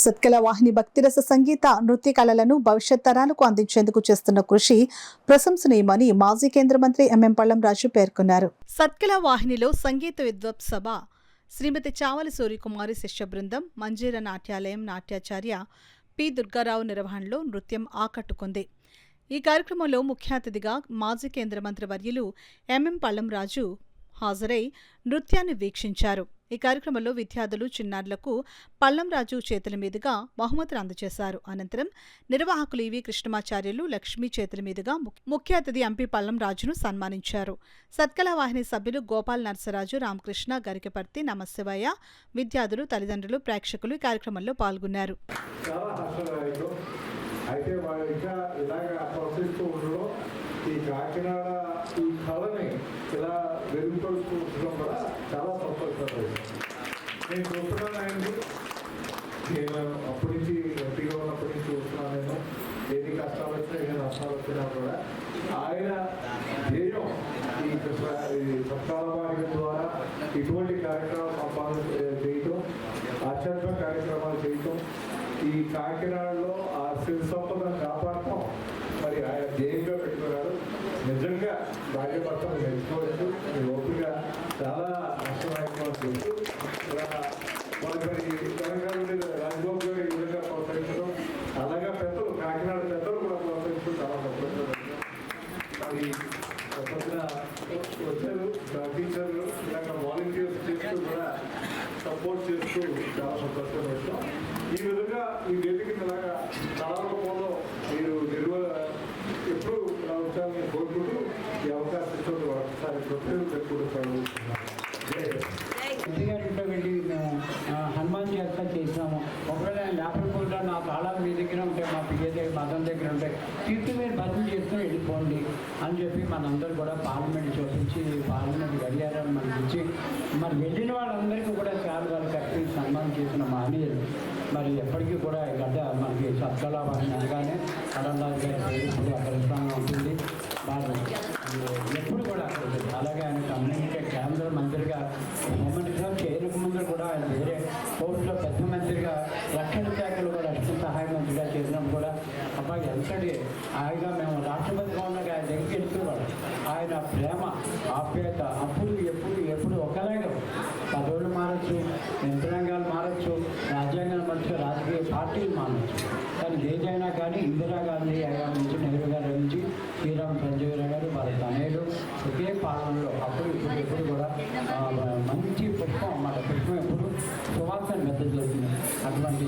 సత్కల వాహిని భక్తిరస సంగీత నృత్య కళలను భవిష్యత్ తరాలకు అందించేందుకు చేస్తున్న కృషి ప్రశంసనీయమని మాజీ కేంద్ర మంత్రి ఎంఎం పళ్ళం రాజు పేర్కొన్నారు. సత్కల వాహినిలో సంగీత విద్వత్ సభ శ్రీమతి చావలి సూర్యకుమారి శిష్య బృందం మంజీర నాట్యాలయం నాట్యాచార్య పి దుర్గారావు నిర్వహణలో నృత్యం ఆకట్టుకుంది. ఈ కార్యక్రమంలో ముఖ్య అతిథిగా మాజీ కేంద్ర మంత్రి వర్యులు ఎంఎం పళ్ళం రాజు హాజరై నృత్యాన్ని వీక్షించారు. ఈ కార్యక్రమంలో విద్యార్థులు చిన్నారులకు పళ్ళం రాజు చేతుల మీదుగా బహుమతులు అందజేశారు. అనంతరం నిర్వాహకులు ఈవి కృష్ణమాచార్యులు లక్ష్మీ చేతుల మీదుగా ముఖ్య అతిథి ఎంపీ పళ్ళం రాజును సన్మానించారు. సత్కల వాహిని సభ్యులు గోపాల్ నర్సరాజు, రామకృష్ణ, గరికపర్తి, నమశివయ్య, విద్యార్థులు, తల్లిదండ్రులు, ప్రేక్షకులు ఈ కార్యక్రమంలో పాల్గొన్నారు. అయితే వాళ్ళు ఇంకా ఇలాగ ప్రోత్సహిస్తూ ఉండడం, ఈ కాకినాడ ఈ కళని ఇలా వెలుగుపడుతూ ఉండడం కూడా చాలా సంతోషపడుతుంది. నేను చూస్తున్నాను ఆయన్ని, నేను అప్పటి నుంచి ఎంపీగా ఉన్నప్పటి నుంచి చూస్తున్నాను. నేను ఎన్ని కష్టాలు వచ్చినా ఎన్ని నష్టాలు వచ్చినా కూడా ఆయన ధ్యేయం ఈ సత్కాల వాహిని ద్వారా ఇటువంటి కార్యక్రమాలు సంపాదన చేయటం, ఆధ్యాత్మిక కార్యక్రమాలు చేయటం, ఈ కాకినాడలో ఆ సిరి సంపదను కాపాడటం మరి ఆయన ధ్యేయంగా పెట్టుకున్నారు. నిజంగా భార్యభర్తలు నేర్చుకోవచ్చు. మీ ఓపిక చాలా నష్టమైపోవడం తెలుసు. మరి తెలంగాణ రాజగోపాల్ గారు ఈ విధంగా ప్రోత్సహించడం, అలాగే పెద్దలు కాకినాడ పెద్దలు కూడా ప్రోత్సహించడం చాలా సంతోషంగా. మరి పొద్దున వచ్చారు టీచర్లు, ఇలాగ వాలంటీర్స్ చేస్తూ కూడా సపోర్ట్ చేస్తూ చాలా సంతోషంగా వచ్చాం. ఈ విధంగా ఈ వేదిక ఇలాగా కళారూపంలో మీరు ఎప్పుడు వచ్చాలని కోరుకుంటూ ఈ అవకాశం ఇచ్చిన ఒకసారి ప్రత్యేక పెట్టుకుంటాను. వెళ్ళి హనుమాన్ యాత్ర చేసినాము. ఒకవేళ లేకపోతే నా తాళాలు మీ దగ్గర ఉంటాయి, మా పిల్ల దగ్గర మదం దగ్గర ఉంటాయి, తీర్థం మీరు భజన చేసుకుని వెళ్ళిపోండి అని చెప్పి మనందరూ కూడా పార్లమెంట్ చూపించి పార్లమెంట్ గడియారాన్ని మనకి ఇచ్చి మరి వెళ్ళిన వాళ్ళందరికీ కూడా శాలువాలు కట్టి సన్మానం చేసిన మహనీయులు. మరి ఎప్పటికీ కూడా గడ్డ మనకి సత్కల వాహిని అనగానే కడల్లాల్ గారి ఇప్పుడు అక్కడ ఉంటుంది. బాగా ఎప్పుడు కూడా అక్కడ అలాగే ఆయన కమ్యూనిటీ కేంద్ర మంత్రిగా హోంమంత్రిగా చేయక ముందు కూడా ఆయన వేరే కోర్టులో పెద్ద మంత్రిగా రక్షణ శాఖలు కూడా రక్షణ సహాయ మంత్రిగా చేసినప్పుడు కూడా అబ్బాయి ఎంతటి హాయిగా మేము రాష్ట్రపతి భవన్గా ఆయన దగ్గరికి వెళ్తున్నవాడు. ఆయన ప్రేమ ఆప్యాయత అప్పుడు ఎప్పుడు ఒకలాగా పదవులు మారచ్చు, యంత్రాంగాలు మారచ్చు, రాజ్యాంగాలు మారచ్చు, రాజకీయ పార్టీలు మారచ్చు, కానీ ఏదైనా కానీ ఇందిరాగాంధీ గారి నుంచి, నెహ్రూ గారి నుంచి, శ్రీరామ్ సంజీవరావు గారు వాళ్ళ తనయుడు ఒకే పాలనలో అప్పుడు ఎప్పుడు కూడా మంచి పుష్పం మన పుష్పం ఎప్పుడు సువాసన మెద్దజేస్తుంది. అటువంటి